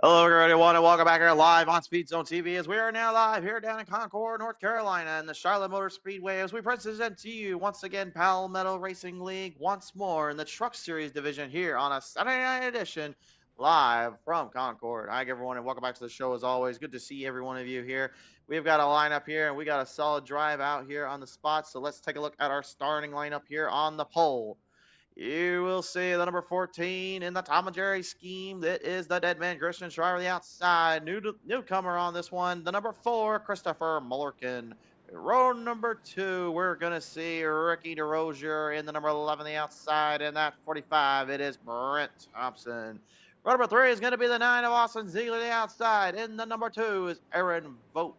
Hello, everyone, and welcome back here live on Speed Zone TV as we are now live here down in Concord, North Carolina, in the Charlotte Motor Speedway as we present to you once again Palmetto Racing League once more in the Truck Series division here on a Saturday night edition live from Concord. Hi, everyone, and welcome back to the show as always. Good to see every one of you here. We've got a lineup here, and we got a solid drive out here on the spot. So let's take a look at our starting lineup here on the pole. You will see the number 14 in the Tom and Jerry scheme. That is the Dead Man Christian Schreiber, the outside. Newcomer on this one, the number 4, Christopher Mullerkin. Row number 2, we're going to see Ricky DeRozier in the number 11, the outside. And that 45, it is Brent Thompson. Row number 3 is going to be the 9 of Austin Ziegler, the outside. And the number 2 is Aaron Vogt.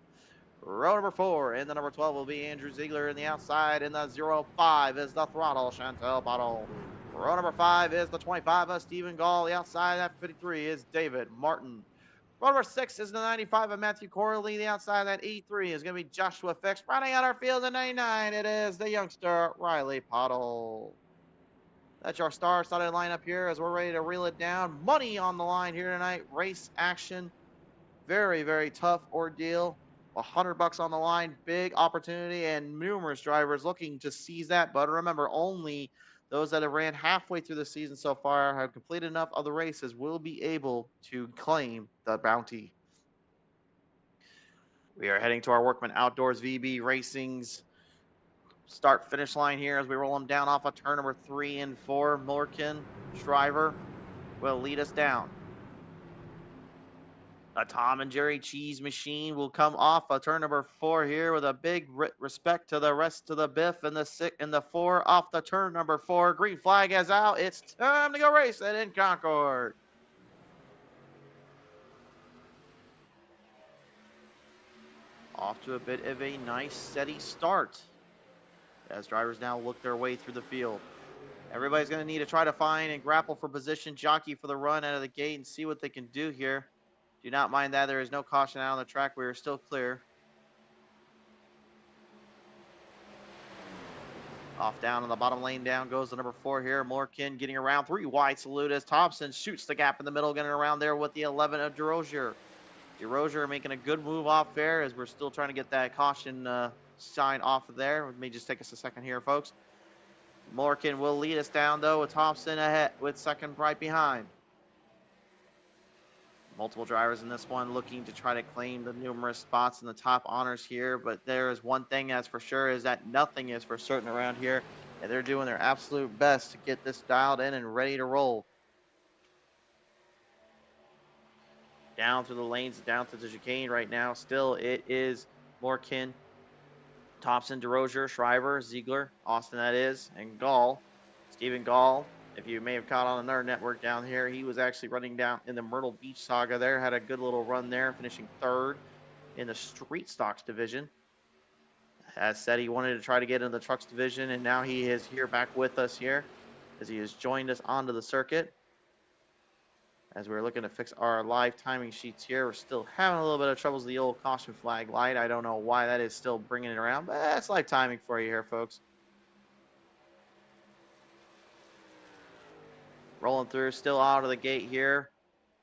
Row number 4 and the number 12 will be Andrew Ziegler in the outside. And the 05 is the throttle, Chantel Bottle. Row number 5 is the 25 of Stephen Gall. The outside at 53 is David Martin. Row number 6 is the 95 of Matthew Corley. The outside at 83 is going to be Joshua Fix. Rounding out our field at 99, it is the youngster Riley Pottle. That's our star-studded lineup here as we're ready to reel it down. Money on the line here tonight. Race action. Very, very tough ordeal. $100 on the line, big opportunity, and numerous drivers looking to seize that. But remember, only those that have ran halfway through the season so far, have completed enough of the races, will be able to claim the bounty. We are heading to our Workman Outdoors VB Racing's start finish line here as we roll them down off of turn number 3 and 4. Mullerkin, Shriver will lead us down. A Tom and Jerry cheese machine will come off of turn number 4 here with a big respect to the rest of the Biff and the 4 off the turn number 4. Green flag is out. It's time to go race it in Concord. Off to a bit of a nice steady start as drivers now look their way through the field. Everybody's going to need to try to find and grapple for position, jockey for the run out of the gate, and see what they can do here. Do not mind that. There is no caution out on the track. We are still clear. Off down in the bottom lane, down goes the number 4 here. Mullerkin getting around 3 wide salute as Thompson shoots the gap in the middle, getting around there with the 11 of DeRozier. DeRozier making a good move off there as we're still trying to get that caution sign off of there. It may just take us a second here, folks. Mullerkin will lead us down, though, with Thompson ahead with second right behind. Multiple drivers in this one looking to try to claim the numerous spots in the top honors here, but there is one thing that's for sure is that nothing is for certain around here, and they're doing their absolute best to get this dialed in and ready to roll. Down through the lanes, down through the chicane right now. Still, it is Mullerkin, Thompson, DeRozier, Shriver, Ziegler, Austin that is, and Gall. Stephen Gall, if you may have caught on another network down here, he was actually running down in the Myrtle Beach saga there, had a good little run there, finishing 3rd in the street stocks division. As said, he wanted to try to get into the trucks division, and now he is here back with us here as he has joined us onto the circuit. As we're looking to fix our live timing sheets here, we're still having a little bit of troubles with the old caution flag light. I don't know why that is still bringing it around, but that's live timing for you here, folks. Rolling through, still out of the gate here.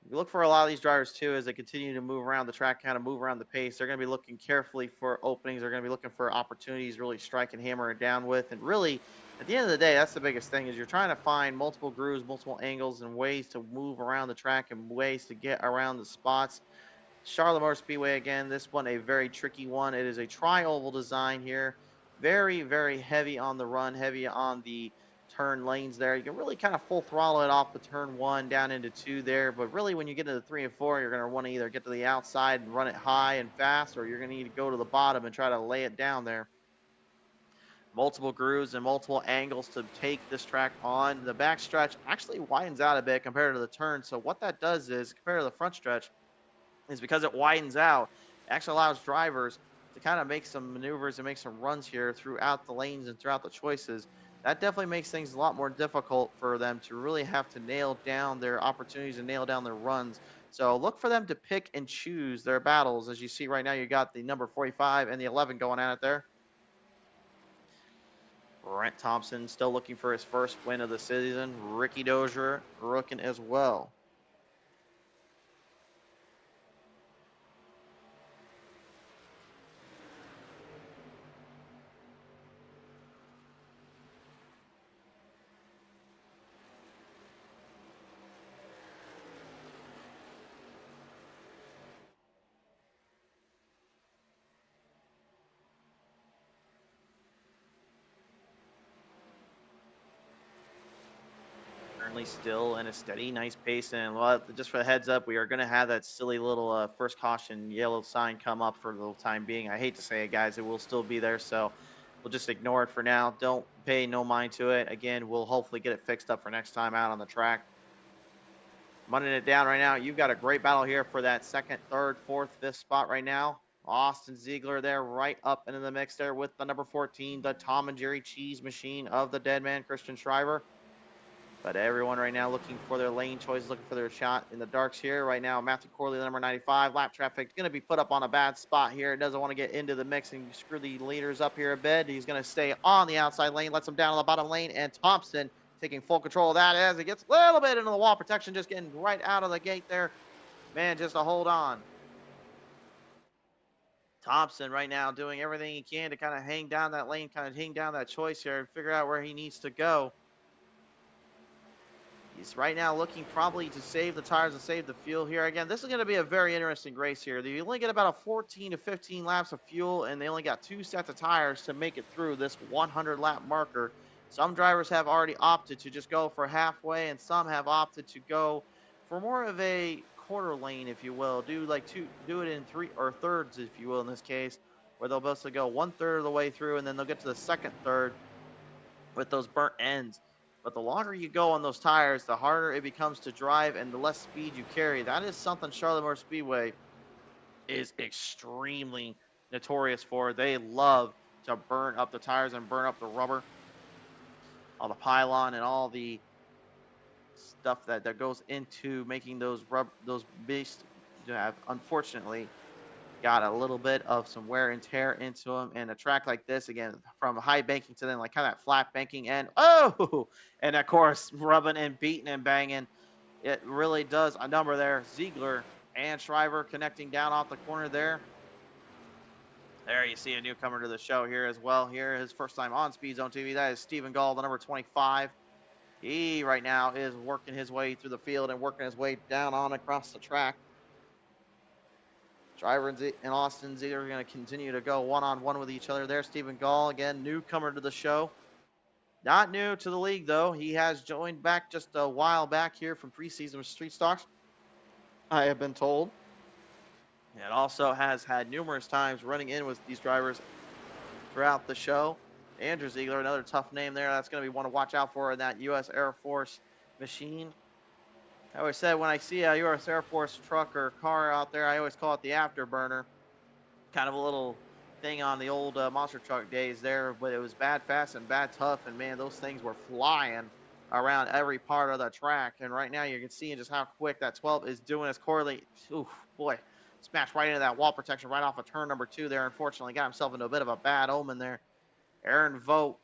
You look for a lot of these drivers, too, as they continue to move around the track, kind of move around the pace. They're going to be looking carefully for openings. They're going to be looking for opportunities, really strike and hammer it down with. And really, at the end of the day, that's the biggest thing, is you're trying to find multiple grooves, multiple angles, and ways to move around the track and ways to get around the spots. Charlotte Motor Speedway, again, this one a very tricky one. It is a tri-oval design here. Very, very heavy on the run, heavy on the turn lanes there. You can really kind of full throttle it off the turn 1 down into 2 there, but really when you get into 3 and 4, you're going to want to either get to the outside and run it high and fast, or you're going to need to go to the bottom and try to lay it down there. Multiple grooves and multiple angles to take this track on. The back stretch actually widens out a bit compared to the turn, so what that does is, compared to the front stretch, is because it widens out, it actually allows drivers to kind of make some maneuvers and make some runs here throughout the lanes and throughout the choices. That definitely makes things a lot more difficult for them to really have to nail down their opportunities and nail down their runs. So look for them to pick and choose their battles. As you see right now, you got the number 45 and the 11 going at it there. Brent Thompson still looking for his first win of the season. Ricky Dozier looking as well. currently still in a steady, nice pace. And just for the heads up, we are going to have that silly little first caution yellow sign come up for the time being. I hate to say it, guys, it will still be there. So we'll just ignore it for now. Don't pay no mind to it. Again, we'll hopefully get it fixed up for next time out on the track. Running it down right now. You've got a great battle here for that second, third, fourth, fifth spot right now. Austin Ziegler there right up into the mix there with the number 14, the Tom and Jerry cheese machine of the dead man, Christian Shriver. But everyone right now looking for their lane choice, looking for their shot in the darks here. Right now, Matthew Corley, the number 95, lap traffic, going to be put up on a bad spot here. Doesn't want to get into the mix and screw the leaders up here a bit. He's going to stay on the outside lane, lets them down on the bottom lane, and Thompson taking full control of that as he gets a little bit into the wall protection, just getting right out of the gate there. Man, just to hold on. Thompson right now doing everything he can to kind of hang down that lane, kind of hang down that choice here and figure out where he needs to go. He's right now looking probably to save the tires and save the fuel here. Again, this is going to be a very interesting race here. You only get about a 14 to 15 laps of fuel, and they only got 2 sets of tires to make it through this 100-lap marker. Some drivers have already opted to just go for halfway, and some have opted to go for more of a quarter lane, if you will. Do it in three or thirds, if you will, in this case, where they'll basically go 1/3 of the way through, and then they'll get to the second third with those burnt ends. But the longer you go on those tires, the harder it becomes to drive and the less speed you carry. That is something Charlotte Motor Speedway is extremely notorious for. They love to burn up the tires and burn up the rubber, all the pylon and all the stuff that goes into making those beasts have, unfortunately, got a little bit of some wear and tear into them. And a track like this, again, from high banking to then like kind of that flat banking, and and of course, rubbing and beating and banging. It really does a number there. Ziegler and Shriver connecting down off the corner there. There you see a newcomer to the show here as well. Here, his first time on Speed Zone TV. That is Stephen Gall, the number 25. He right now is working his way through the field and working his way down on across the track. Shriver and Austin Ziegler are going to continue to go one-on-one with each other there. Stephen Gall, again, newcomer to the show. Not new to the league, though. He has joined back just a while back here from preseason with Street Stocks, I have been told. And also has had numerous times running in with these drivers throughout the show. Andrew Ziegler, another tough name there. That's going to be one to watch out for in that U.S. Air Force machine. I always said when I see a U.S. Air Force truck or car out there, I always call it the afterburner. Kind of a little thing on the old monster truck days there, but it was bad fast and bad tough, and man, those things were flying around every part of the track. And right now you can see just how quick that 12 is doing. As Corley, boy, smashed right into that wall protection right off of turn number 2 there. Unfortunately, got himself into a bit of a bad omen there. Aaron Vogt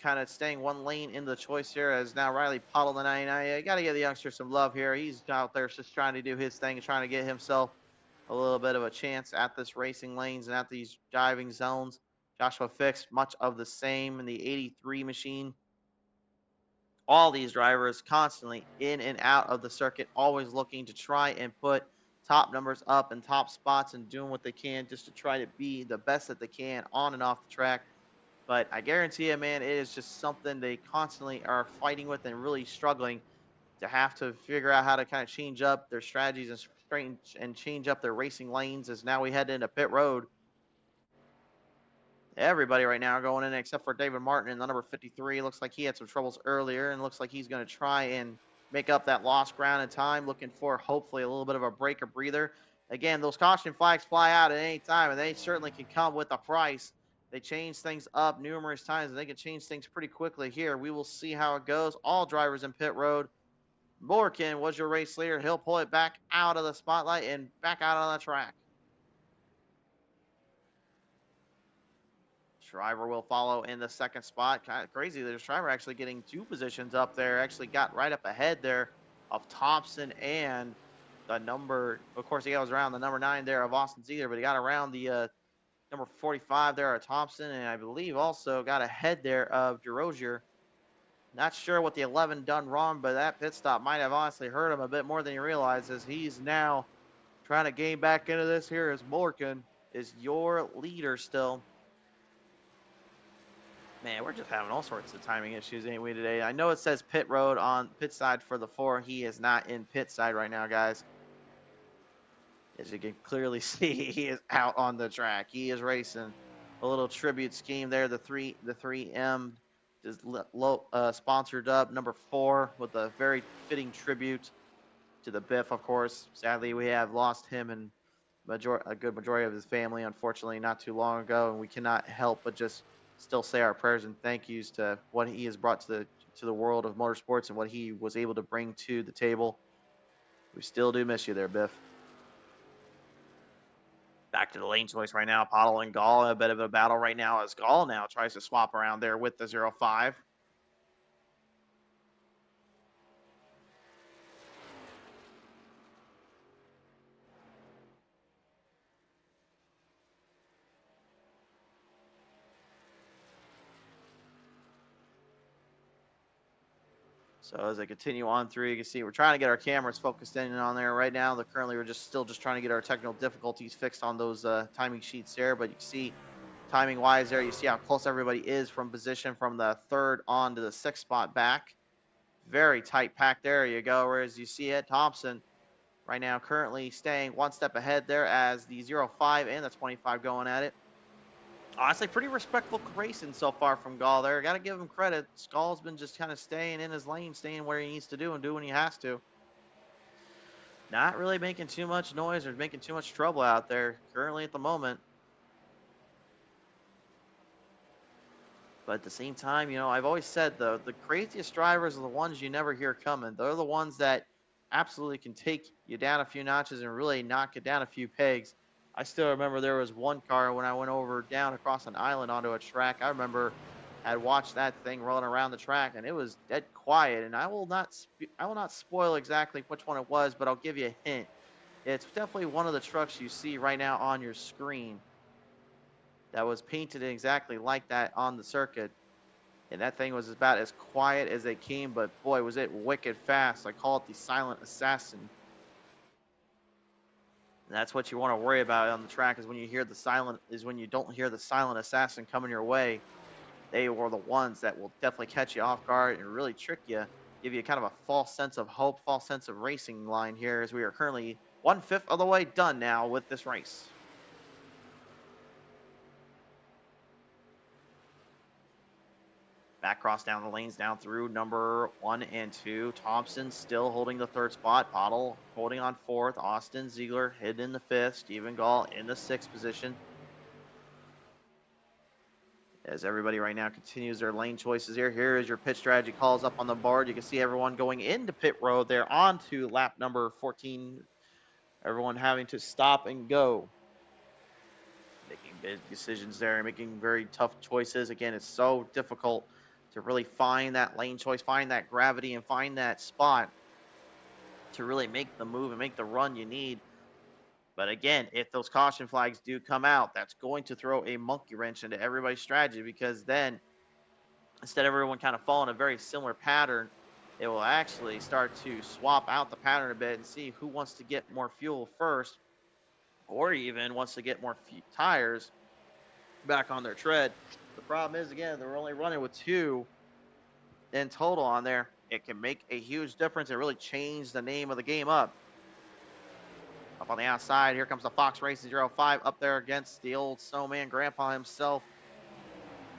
kind of staying one lane in the choice here as now Riley Pottle, the 99. You got to give the youngster some love here. He's out there just trying to do his thing and trying to get himself a little bit of a chance at this racing lanes and at these driving zones. Joshua Fix, much of the same in the 83 machine. All these drivers constantly in and out of the circuit, always looking to try and put top numbers up and top spots and doing what they can just to try to be the best that they can on and off the track. But I guarantee you, man, it is just something they constantly are fighting with and really struggling to have to figure out how to kind of change up their strategies and change up their racing lanes as now we head into pit road. Everybody right now going in except for David Martin in the number 53. Looks like he had some troubles earlier and looks like he's going to try and make up that lost ground in time, looking for hopefully a little bit of a break or breather. Again, those caution flags fly out at any time, and they certainly can come with a price. They change things up numerous times, and they can change things pretty quickly here. We will see how it goes. All drivers in pit road. Morgan was your race leader. He'll pull it back out of the spotlight and back out on the track. Shriver will follow in the second spot. Kind of crazy that Shriver actually getting 2 positions up there. Actually got right up ahead there of Thompson and the number, of course, he goes around the number 9 there of Austin Ziegler, but he got around the number 45 there of Thompson, and I believe also got ahead there of DeRozier. Not sure what the 11 done wrong, but that pit stop might have honestly hurt him a bit more than he realizes. He's now trying to gain back into this here as Morgan is your leader still. Man, we're just having all sorts of timing issues, ain't we, today? I know it says pit road on pit side for the 4. He is not in pit side right now, guys. As you can clearly see, he is out on the track. He is racing. A little tribute scheme there. The 3M is sponsored up. Number 4 with a very fitting tribute to the Biff, of course. Sadly, we have lost him and a good majority of his family, unfortunately, not too long ago, and we cannot help but just still say our prayers and thank yous to what he has brought to the world of motorsports and what he was able to bring to the table. We still do miss you there, Biff. Back to the lane choice right now. Pottle and Gall, a bit of a battle right now as Gall now tries to swap around there with the 05. So as I continue on through, you can see we're trying to get our cameras focused in on there right now. Currently, we're just trying to get our technical difficulties fixed on those timing sheets there. But you can see timing wise there, you see how close everybody is from position from the 3rd on to the 6th spot back. Very tight pack there. You go. Whereas you see it, Thompson right now currently staying one step ahead there as the 05 and the 25 going at it. Honestly, pretty respectful racing so far from Gall there. Got to give him credit. Gall's been just kind of staying in his lane, staying where he needs to do and doing what he has to. Not really making too much noise or making too much trouble out there currently at the moment. But at the same time, I've always said the craziest drivers are the ones you never hear coming. They're the ones that absolutely can take you down a few notches and really knock you down a few pegs. I still remember there was one car when I went over down across an island onto a track. I remember I had watched that thing rolling around the track and it was dead quiet. And I will not spoil exactly which one it was, but I'll give you a hint. It's definitely one of the trucks you see right now on your screen that was painted exactly like that on the circuit. And that thing was about as quiet as they came, but boy, was it wicked fast. I call it the silent assassin. And that's what you want to worry about on the track is when you don't hear the silent assassin coming your way. They were the ones that will definitely catch you off guard and really trick you, give you kind of a false sense of hope, false sense of racing line here as we are currently 1/5 of the way done now with this race. Back cross down the lanes down through number 1 and 2. Thompson still holding the 3rd spot. Pottle holding on 4th. Austin Ziegler hidden in the 5th. Stephen Gall in the 6th position. As everybody right now continues their lane choices here. Here is your pit strategy calls up on the board. You can see everyone going into pit road there onto lap number 14. Everyone having to stop and go. Making big decisions there, making very tough choices. Again, it's so difficult to really find that lane choice, find that gravity, and find that spot to really make the move and make the run you need. But again, if those caution flags do come out, that's going to throw a monkey wrench into everybody's strategy because then instead of everyone kind of following a very similar pattern, it will actually start to swap out the pattern a bit and see who wants to get more fuel first or even wants to get more tires back on their tread. The problem is, again, they're only running with 2 in total on there. It can make a huge difference and really change the name of the game up. Up on the outside, here comes the Fox Racing 05 up there against the old snowman grandpa himself.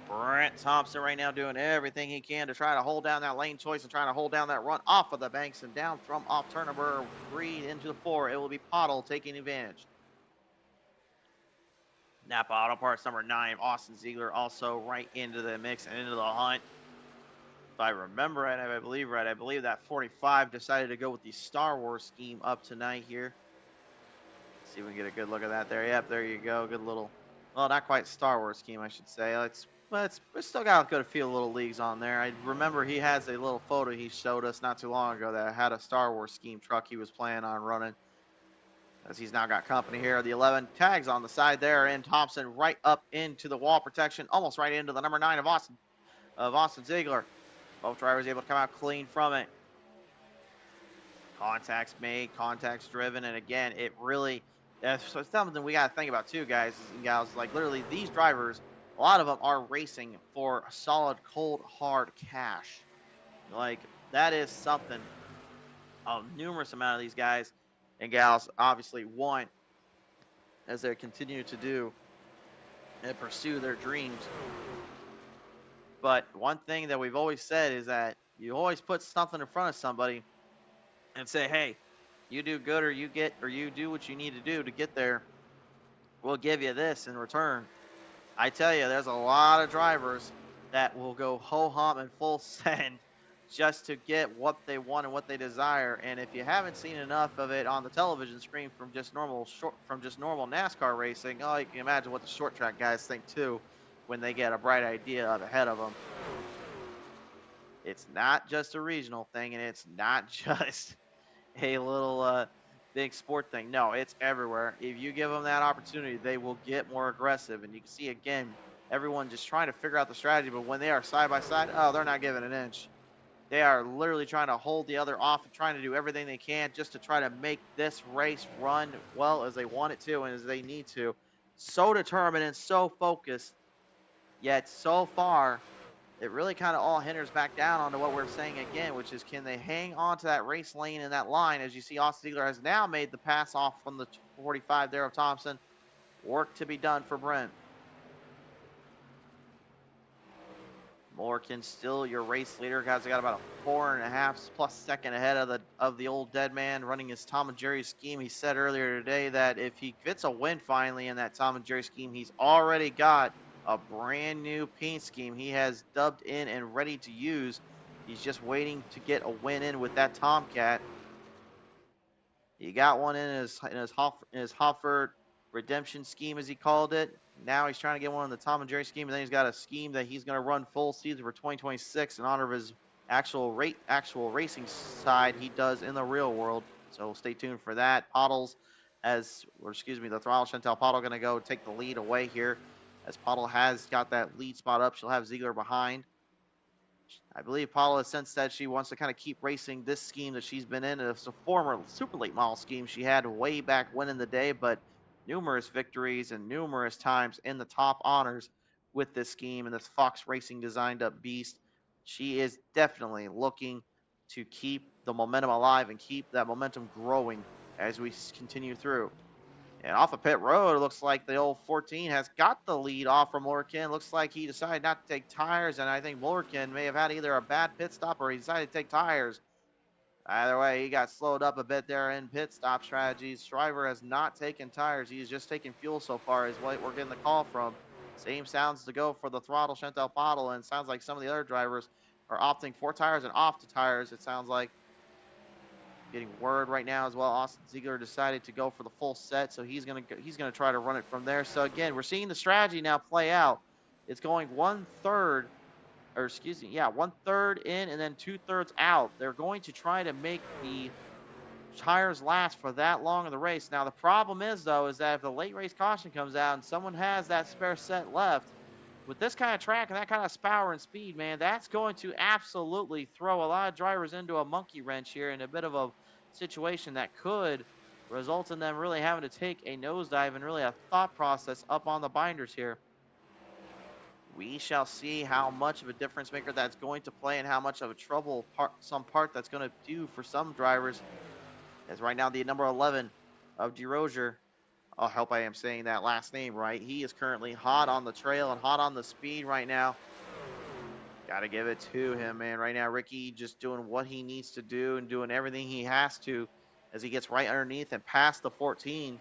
Brent Thompson right now doing everything he can to try to hold down that lane choice and trying to hold down that run off of the banks and down from off turn number 3 into the 4. It will be Pottle taking advantage. Napa Auto Parts number 9, Austin Ziegler also right into the mix and into the hunt. If I remember right, I believe that 45 decided to go with the Star Wars scheme up tonight here. Let's see if we can get a good look at that there. Yep, there you go. Good little, well, not quite Star Wars scheme, I should say. It's still got a good few little leagues on there. I remember he has a little photo he showed us not too long ago that had a Star Wars scheme truck he was planning on running. As he's now got company here. The 11 tags on the side there, and Thompson right up into the wall protection, almost right into the number 9 of Austin Ziegler. Both drivers able to come out clean from it. Contacts made, contacts driven, and again, it really, that's something we got to think about too, guys and gals. Like literally, these drivers a lot of them are racing for solid, cold, hard cash. Like, that is something a numerous amount of these guys and gals obviously want as they continue to do and pursue their dreams. But one thing that we've always said is that you always put something in front of somebody and say, hey, you do good or you do what you need to do to get there. We'll give you this in return. I tell you, there's a lot of drivers that will go ho hum and full send just to get what they want and what they desire. And if you haven't seen enough of it on the television screen from just normal NASCAR racing, oh, you can imagine what the short track guys think too when they get a bright idea up ahead of them. It's not just a regional thing, and it's not just a little big sport thing. No, it's everywhere. If you give them that opportunity, they will get more aggressive. And you can see again, everyone just trying to figure out the strategy. But when they are side by side, oh, they're not giving an inch. They are literally trying to hold the other off and trying to do everything they can just to try to make this race run well as they want it to and as they need to. So determined and so focused. Yet so far, it really kind of all hinders back down onto what we're saying again, which is can they hang on to that race lane and that line? As you see, Austin Ziegler has now made the pass off from the 45 there of Thompson. Work to be done for Brent. Morgan still your race leader. Guys, I got about a 4.5 plus second ahead of the old dead man running his Tom and Jerry scheme. He said earlier today that if he gets a win finally in that Tom and Jerry scheme, he's already got a brand new paint scheme he has dubbed in and ready to use. He's just waiting to get a win in with that Tomcat. He got one in his Hofford redemption scheme, as he called it. Now he's trying to get one in the Tom and Jerry scheme, and then he's got a scheme that he's going to run full season for 2026 in honor of his actual racing side he does in the real world. So stay tuned for that. The Throttle Chantel Pottle going to go take the lead away here, as Pottle has got that lead spot up. She'll have Ziegler behind. I believe Paula has since said she wants to kind of keep racing this scheme that she's been in. It's a former super late model scheme she had way back when in the day, but numerous victories and numerous times in the top honors with this scheme and this Fox Racing designed up beast. She is definitely looking to keep the momentum alive and keep that momentum growing as we continue through. And off of pit road, it looks like the old 14 has got the lead off from Lorcan. Looks like he decided not to take tires, and I think Lorcan may have had either a bad pit stop or he decided to take tires. Either way, he got slowed up a bit there in pit stop strategies. Shriver has not taken tires. He's just taken fuel so far is what we're getting the call from. Same sounds to go for the Throttle Chantel Bottle, and sounds like some of the other drivers are opting for tires and off to tires, it sounds like. Getting word right now as well. Austin Ziegler decided to go for the full set, so he's gonna try to run it from there. So again, we're seeing the strategy now play out. It's going 1/3, or excuse me, yeah, 1/3 in and then 2/3 out. They're going to try to make the tires last for that long in the race. Now the problem is though, is that if the late race caution comes out and someone has that spare set left, with this kind of track and that kind of power and speed, man, that's going to absolutely throw a lot of drivers into a monkey wrench here in a bit of a situation that could result in them really having to take a nosedive and really a thought process up on the binders here. We shall see how much of a difference maker that's going to play and how much of a trouble part that's going to do for some drivers. As right now, the number 11 of DeRozier, I hope I am saying that last name right. He is currently hot on the trail and hot on the speed right now. Got to give it to him, man. Right now, Ricky just doing what he needs to do and doing everything he has to as he gets right underneath and past the 14.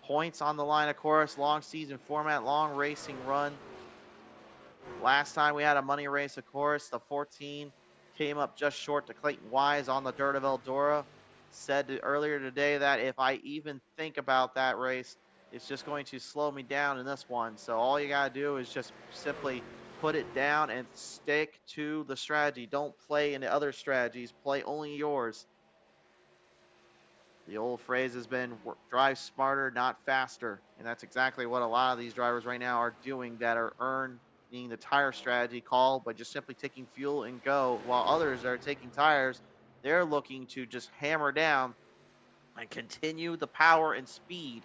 Points on the line, of course. Long season format, long racing run. Last time we had a money race, of course, the 14 came up just short to Clayton Wise on the dirt of Eldora. Said earlier today that if I even think about that race, it's just going to slow me down in this one. So all you got to do is just simply put it down and stick to the strategy. Don't play into other strategies. Play only yours. The old phrase has been drive smarter, not faster. And that's exactly what a lot of these drivers right now are doing that are earning the tire strategy call by just simply taking fuel and go, while others are taking tires. They're looking to just hammer down and continue the power and speed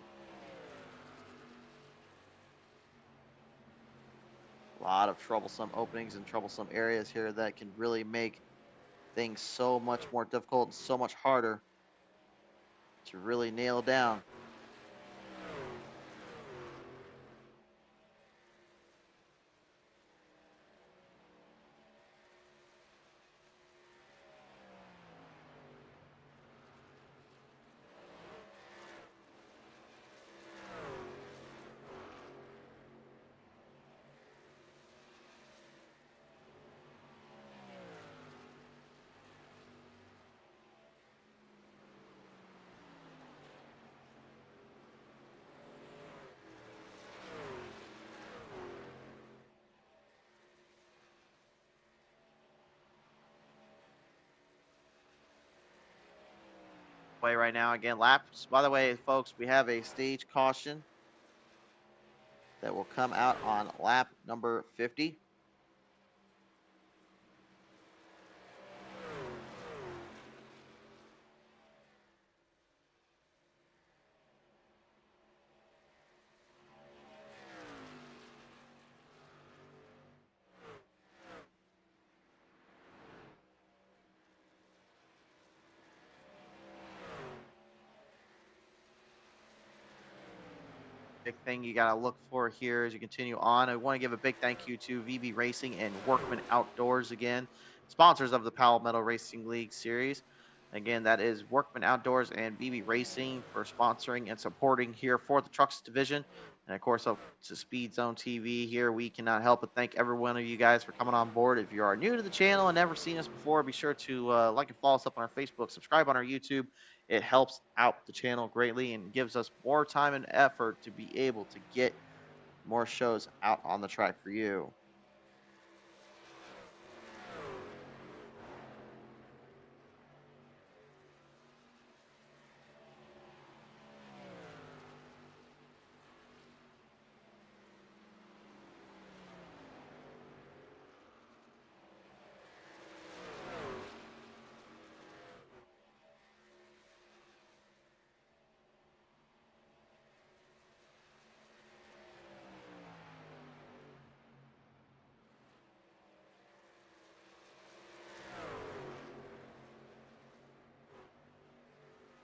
A lot of troublesome openings and troublesome areas here that can really make things so much more difficult and so much harder to really nail down. Way right now again, laps. By the way, folks, we have a stage caution that will come out on lap number 50. Big thing you got to look for here as you continue on. I want to give a big thank you to VB Racing and Workman Outdoors again, sponsors of the Palmetto Racing League series. Again, that is Workman Outdoors and VB Racing for sponsoring and supporting here for the trucks division. And of course, up to Speed Zone TV here, we cannot help but thank every one of you guys for coming on board. If you are new to the channel and never seen us before, be sure to like and follow us up on our Facebook, subscribe on our YouTube. It helps out the channel greatly and gives us more time and effort to be able to get more shows out on the track for you.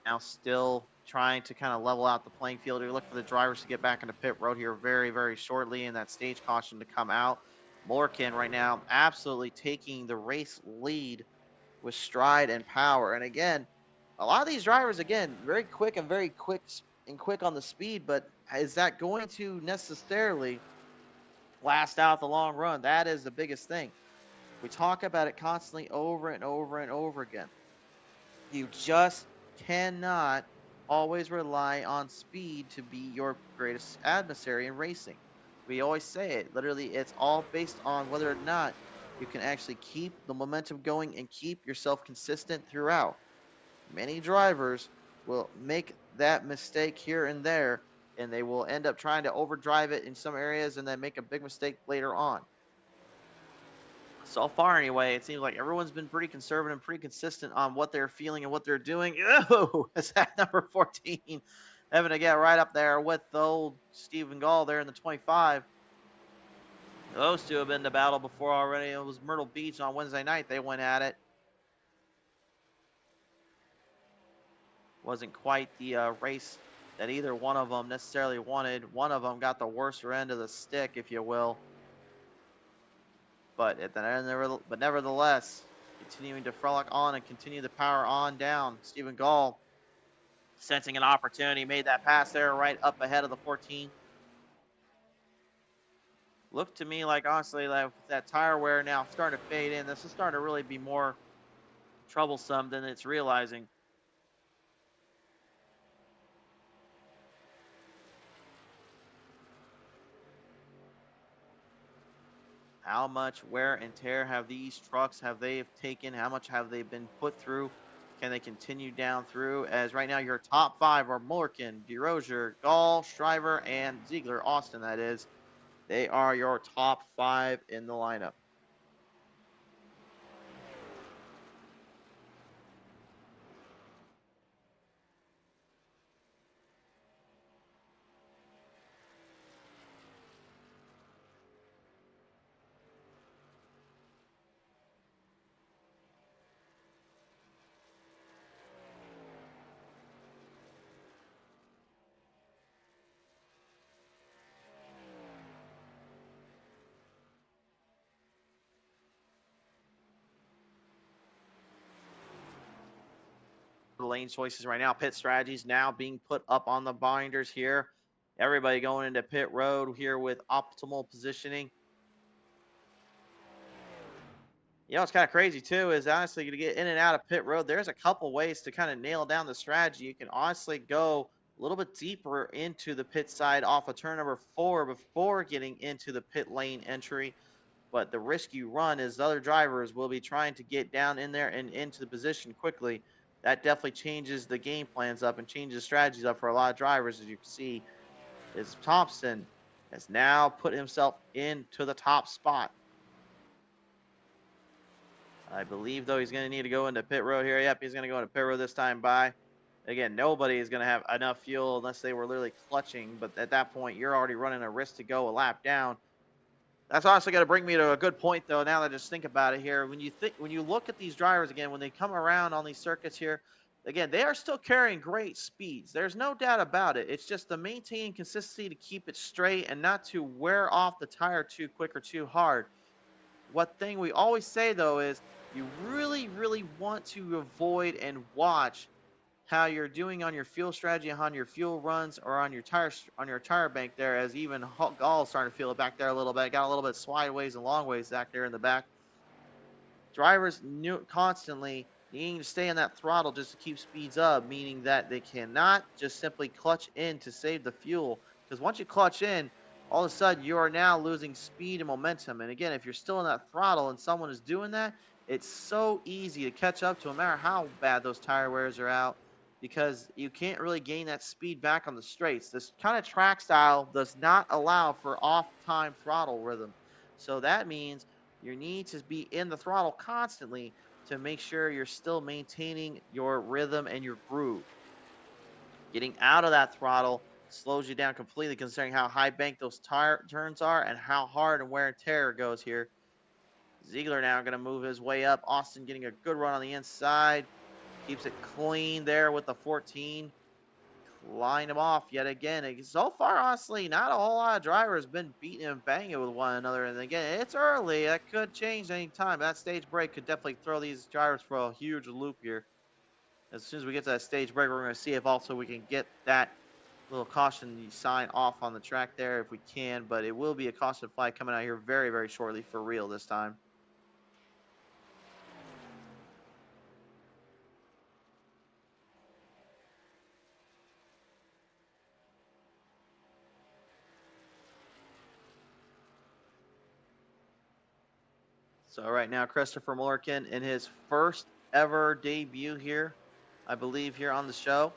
Now still trying to kind of level out the playing field. We look for the drivers to get back into pit road here very, very shortly and that stage caution to come out. Morgan right now absolutely taking the race lead with stride and power. And again, a lot of these drivers, again, very quick and very quick on the speed, but is that going to necessarily last out the long run? That is the biggest thing. We talk about it constantly over and over and over again. You just cannot always rely on speed to be your greatest adversary in racing. We always say it. Literally, it's all based on whether or not you can actually keep the momentum going and keep yourself consistent throughout. Many drivers will make that mistake here and there, and they will end up trying to overdrive it in some areas and then make a big mistake later on. So far, anyway, it seems like everyone's been pretty conservative and pretty consistent on what they're feeling and what they're doing. Oh, is that number 14 having to get right up there with the old Stephen Gall there in the 25. Those two have been to battle before already. It was Myrtle Beach on Wednesday night. They went at it. Wasn't quite the race that either one of them necessarily wanted. One of them got the worst end of the stick, if you will. But at the end, nevertheless, continuing to frolic on and continue to power on down. Stephen Gall sensing an opportunity, made that pass there right up ahead of the 14. Looked to me like, honestly, like that tire wear now starting to fade in. This is starting to really be more troublesome than it's realizing. How much wear and tear have these trucks taken? How much have they been put through? Can they continue down through? As right now, your top five are Mullerkin, DeRozier, Gall, Shriver, and Ziegler, Austin, that is. They are your top five in the lineup. lane choices right now. Pit strategies now being put up on the binders here. Everybody going into pit road here with optimal positioning. You know, what's kind of crazy too is honestly to get in and out of pit road, there's a couple ways to kind of nail down the strategy. You can honestly go a little bit deeper into the pit side off of turn number 4 before getting into the pit lane entry. But the risk you run is the other drivers will be trying to get down in there and into the position quickly. That definitely changes the game plans up and changes strategies up for a lot of drivers. As you can see, is Thompson has now put himself into the top spot. I believe, though, he's going to need to go into pit road here. Yep, he's going to go into pit road this time by. Again, nobody is going to have enough fuel unless they were literally clutching. But at that point, you're already running a risk to go a lap down. That's honestly going to bring me to a good point, though, now that I just think about it here. When you look at these drivers again, when they come around on these circuits here, again, they are still carrying great speeds. There's no doubt about it. It's just the maintaining consistency to keep it straight and not to wear off the tire too quick or too hard. What thing we always say, though, is you really, really want to avoid and watch how you're doing on your fuel strategy, on your fuel runs, or on your tire bank there. As even Gall's starting to feel it back there a little bit. Got a little bit sideways and long ways back there in the back. Drivers constantly needing to stay on that throttle just to keep speeds up, meaning that they cannot just simply clutch in to save the fuel. Because once you clutch in, all of a sudden you are now losing speed and momentum. And again, if you're still in that throttle and someone is doing that, it's so easy to catch up to no matter how bad those tire wears are out, because you can't really gain that speed back on the straights. This kind of track style does not allow for off-time throttle rhythm. So that means you need to be in the throttle constantly to make sure you're still maintaining your rhythm and your groove. Getting out of that throttle slows you down completely, considering how high bank those tire turns are and how hard and wear and tear goes here. Ziegler now going to move his way up. Austin getting a good run on the inside. Keeps it clean there with the 14. Line him off yet again. So far, honestly, not a whole lot of drivers been beating and banging with one another. And again, it's early. That could change any time. That stage break could definitely throw these drivers for a huge loop here. As soon as we get to that stage break, we're going to see if also we can get that little caution sign off on the track there if we can. But it will be a caution flag coming out here very, very shortly for real this time. So right now, Christopher Mullerkin in his first ever debut here, I believe, here on the show,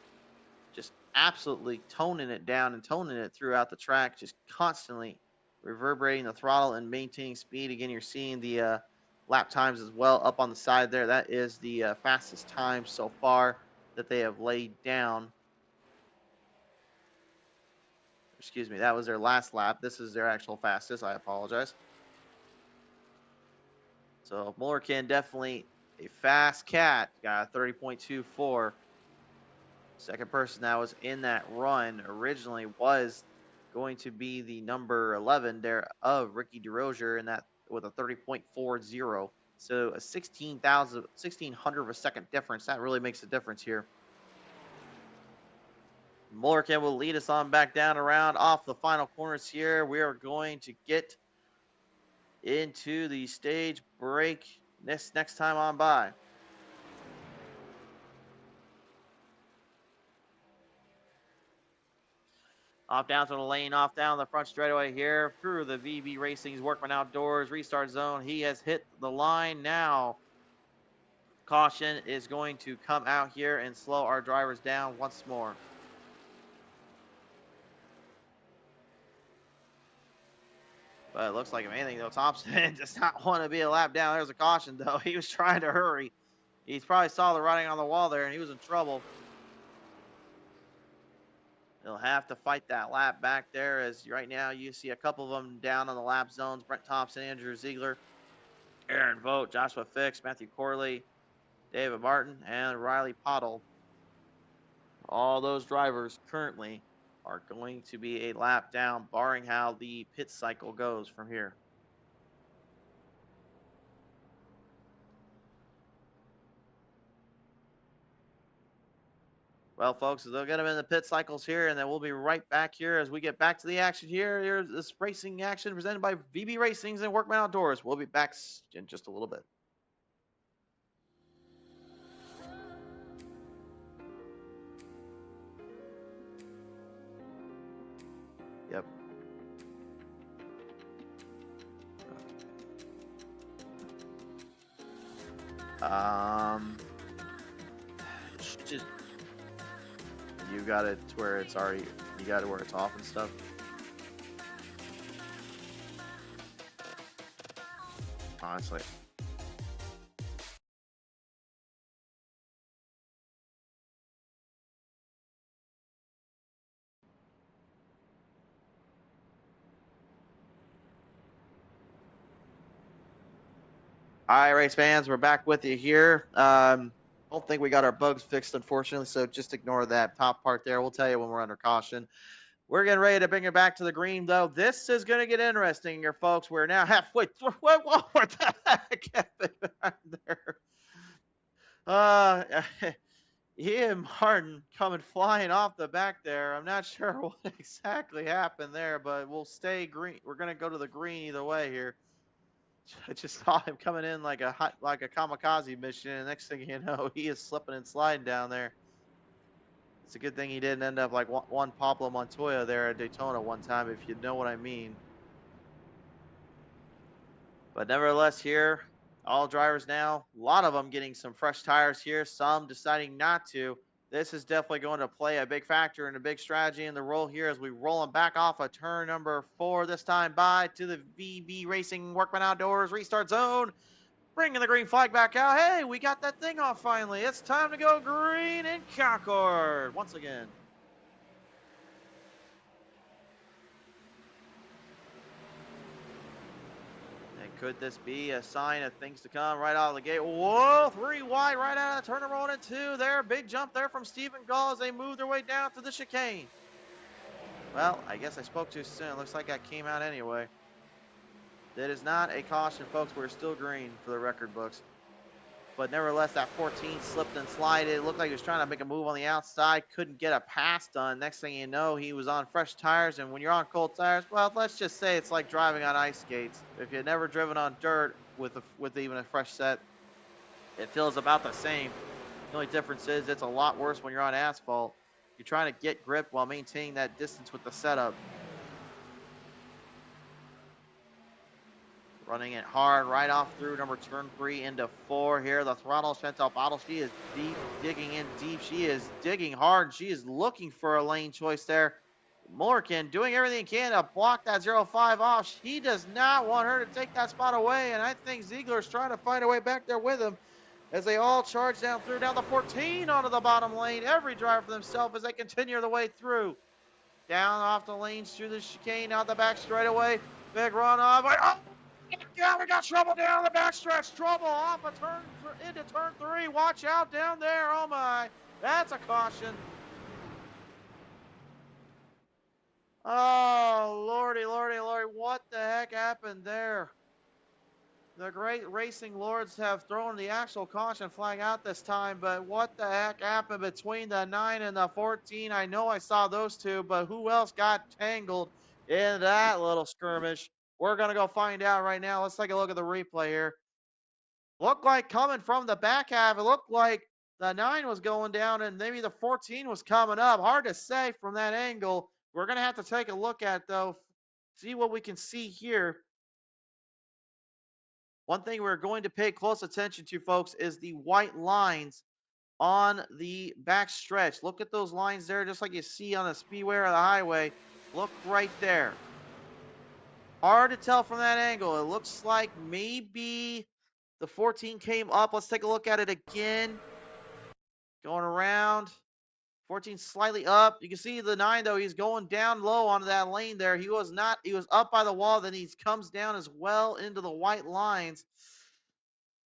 just absolutely toning it down and toning it throughout the track, just constantly reverberating the throttle and maintaining speed. Again, you're seeing the lap times as well up on the side there. That is the fastest time so far that they have laid down. Excuse me, that was their last lap. This is their actual fastest. I apologize. So Mullerkin definitely a fast cat. Got a 30.24. Second person that was in that run originally was going to be the number 11 there of Ricky DeRozier in that with a 30.40. So a 1600 of a second difference. That really makes a difference here. Mullerkin will lead us on back down around off the final corners here. We are going to get into the stage break next time on by. Off down to the lane, off down the front straightaway here through the VB Racing's Workman Outdoors restart zone. He has hit the line now. Caution is going to come out here and slow our drivers down once more. But it looks like, if anything, though, Thompson does not want to be a lap down. There's a caution, though. He was trying to hurry. He probably saw the writing on the wall there, and he was in trouble. They'll have to fight that lap back there, as right now you see a couple of them down on the lap zones. Brent Thompson, Andrew Ziegler, Aaron Vogt, Joshua Fix, Matthew Corley, David Martin, and Riley Pottle. All those drivers currently are going to be a lap down, barring how the pit cycle goes from here. Well, folks, they'll get them in the pit cycles here, and then we'll be right back here as we get back to the action here. Here's this racing action presented by VB Racings and Workman Outdoors. We'll be back in just a little bit. Yep. Just you got it to where it's already, you got it where it's off and stuff. Honestly. All right, race fans, we're back with you here. Don't think we got our bugs fixed, unfortunately, so just ignore that top part there. We'll tell you when we're under caution. We're getting ready to bring it back to the green, though. This is going to get interesting here, folks. We're now halfway through. What the heck happened there? Ian Martin coming flying off the back there. I'm not sure what exactly happened there, but we'll stay green. We're going to go to the green either way here. I just saw him coming in like a kamikaze mission, and next thing you know, he is slipping and sliding down there. It's a good thing he didn't end up like one Pablo Montoya there at Daytona one time, if you know what I mean. But nevertheless, here, all drivers now, a lot of them getting some fresh tires here, some deciding not to. This is definitely going to play a big factor and a big strategy in the roll here as we roll them back off of turn number 4, this time by to the VB Racing Workman Outdoors restart zone. Bringing the green flag back out. Hey, we got that thing off finally. It's time to go green in Concord once again. And could this be a sign of things to come right out of the gate? Whoa, 3 wide right out of the turn, rolling in 2 there. Big jump there from Stephen Gall as they move their way down to the chicane. Well, I guess I spoke too soon. Looks like I came out anyway. That is not a caution, folks. We're still green for the record books. But nevertheless, that 14 slipped and slided. It looked like he was trying to make a move on the outside. Couldn't get a pass done. Next thing you know, he was on fresh tires. And when you're on cold tires, well, let's just say it's like driving on ice skates. If you've never driven on dirt with even a fresh set, it feels about the same. The only difference is it's a lot worse when you're on asphalt. You're trying to get grip while maintaining that distance with the setup. Running it hard right off through number turn 3 into 4 here. The throttle, Chantal Bottle. She is deep, digging in deep. She is digging hard. She is looking for a lane choice there. Mullerkin doing everything he can to block that 05 off. He does not want her to take that spot away, and I think Ziegler's trying to find a way back there with him as they all charge down through down the 14 onto the bottom lane. Every driver for themselves as they continue their way through. Down off the lanes through the chicane, out the back straightaway. Big run off. Oh! Yeah, we got trouble down the backstretch. Trouble off a turn into turn 3. Watch out down there. Oh my, that's a caution. Oh, lordy, lordy, lordy. What the heck happened there? The great racing lords have thrown the actual caution flag out this time, but what the heck happened between the 9 and the 14? I know I saw those two, but who else got tangled in that little skirmish? We're going to go find out right now. Let's take a look at the replay here. Looked like coming from the back half, it looked like the 9 was going down and maybe the 14 was coming up. Hard to say from that angle. We're going to have to take a look at, though, see what we can see here. One thing we're going to pay close attention to, folks, is the white lines on the back stretch. Look at those lines there, just like you see on the speedway or the highway. Look right there. Hard to tell from that angle. It looks like maybe the 14 came up. Let's take a look at it again. Going around. 14 slightly up. You can see the 9, though. He's going down low onto that lane there. He was not. He was up by the wall. Then he comes down as well into the white lines.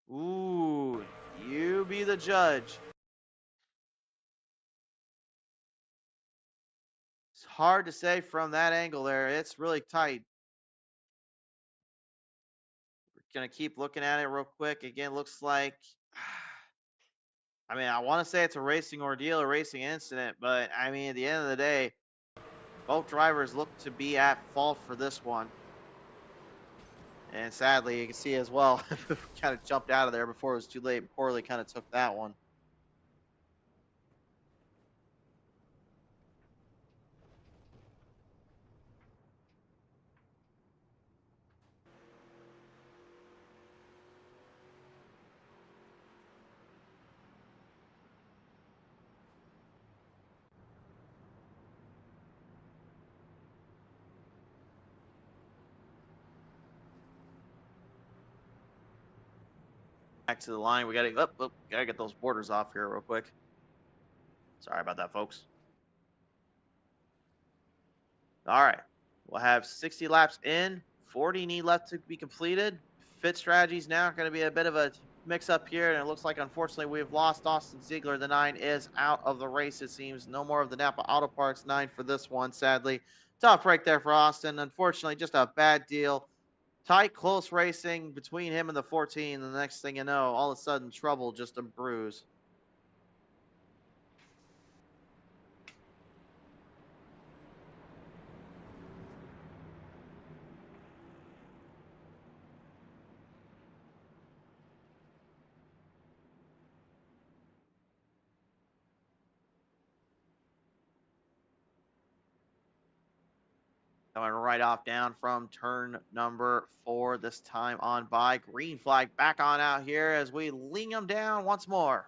Ooh, you be the judge. It's hard to say from that angle there. It's really tight. We're going to keep looking at it real quick. Again, looks like I mean, I want to say it's a racing ordeal, a racing incident, but I mean, at the end of the day, both drivers look to be at fault for this one. And sadly, you can see as well, kind of jumped out of there before it was too late. Poorly kind of took that one. Back to the line. We got to gotta get those borders off here real quick. Sorry about that, folks. All right. We'll have 60 laps in, 40 need left to be completed. Fit strategy's now going to be a bit of a mix up here, and it looks like, unfortunately, we've lost Austin Ziegler. The 9 is out of the race, it seems. No more of the Napa Auto Parts 9 for this one, sadly. Tough break there for Austin. Unfortunately, just a bad deal. Tight, close racing between him and the 14. The next thing you know, all of a sudden, trouble, just a bruise. Going right off down from turn number 4, this time on by. Green flag back on out here as we lean them down once more.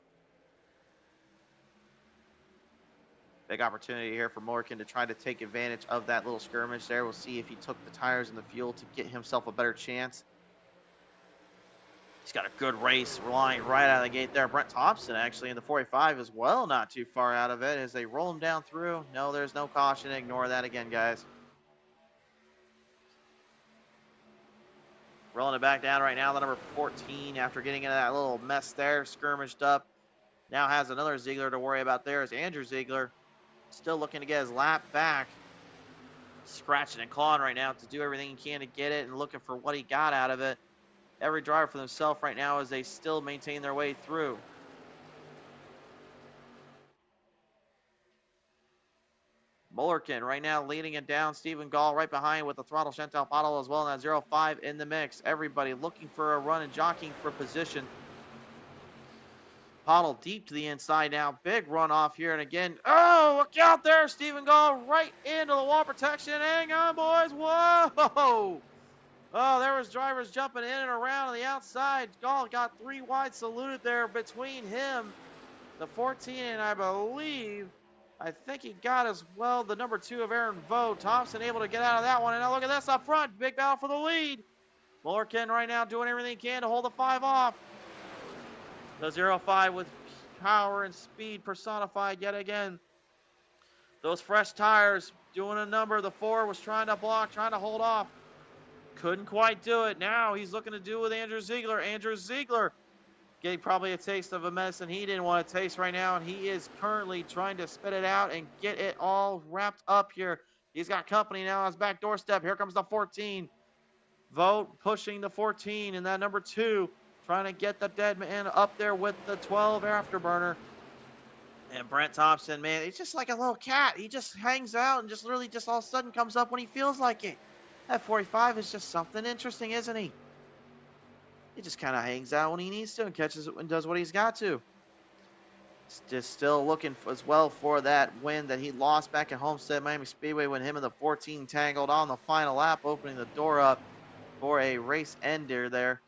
Big opportunity here for Morgan to try to take advantage of that little skirmish there. We'll see if he took the tires and the fuel to get himself a better chance. He's got a good race relying right out of the gate there. Brent Thompson actually in the 45 as well, not too far out of it as they roll him down through. No, there's no caution. Ignore that again, guys. Rolling it back down right now, the number 14, after getting into that little mess there, skirmished up. Now has another Ziegler to worry about there, is Andrew Ziegler. Still looking to get his lap back. Scratching and clawing right now to do everything he can to get it and looking for what he got out of it. Every driver for themselves right now as they still maintain their way through. Mullerkin right now leading it down. Stephen Gall right behind with the throttle Chantal Bottle as well. And that 0-5 in the mix. Everybody looking for a run and jockeying for position. Pottle deep to the inside now. Big run off here. And again, oh, look out there. Stephen Gall right into the wall protection. Hang on, boys. Whoa. Oh, there was drivers jumping in and around on the outside. Gall got 3 wide saluted there between him, the 14, and I think he got as well the number 2 of Aaron Vogt. Thompson able to get out of that one. And now look at this up front. Big battle for the lead. Mullerkin right now doing everything he can to hold the 5 off. The 0-5 with power and speed personified yet again. Those fresh tires doing a number. The 4 was trying to block, trying to hold off. Couldn't quite do it. Now he's looking to do with Andrew Ziegler. Andrew Ziegler getting probably a taste of a medicine he didn't want to taste right now, and he is currently trying to spit it out and get it all wrapped up here. He's got company now on his back doorstep. Here comes the 14. Vogt pushing the 14, and that number 2 trying to get the dead man up there with the 12 afterburner. And Brent Thompson, man, he's just like a little cat. He just hangs out and just literally just all of a sudden comes up when he feels like it. That 45 is just something interesting, isn't he? He just kind of hangs out when he needs to and catches it and does what he's got to. Just still looking as well for that win that he lost back at Homestead Miami Speedway when him and the 14 tangled on the final lap, opening the door up for a race ender there.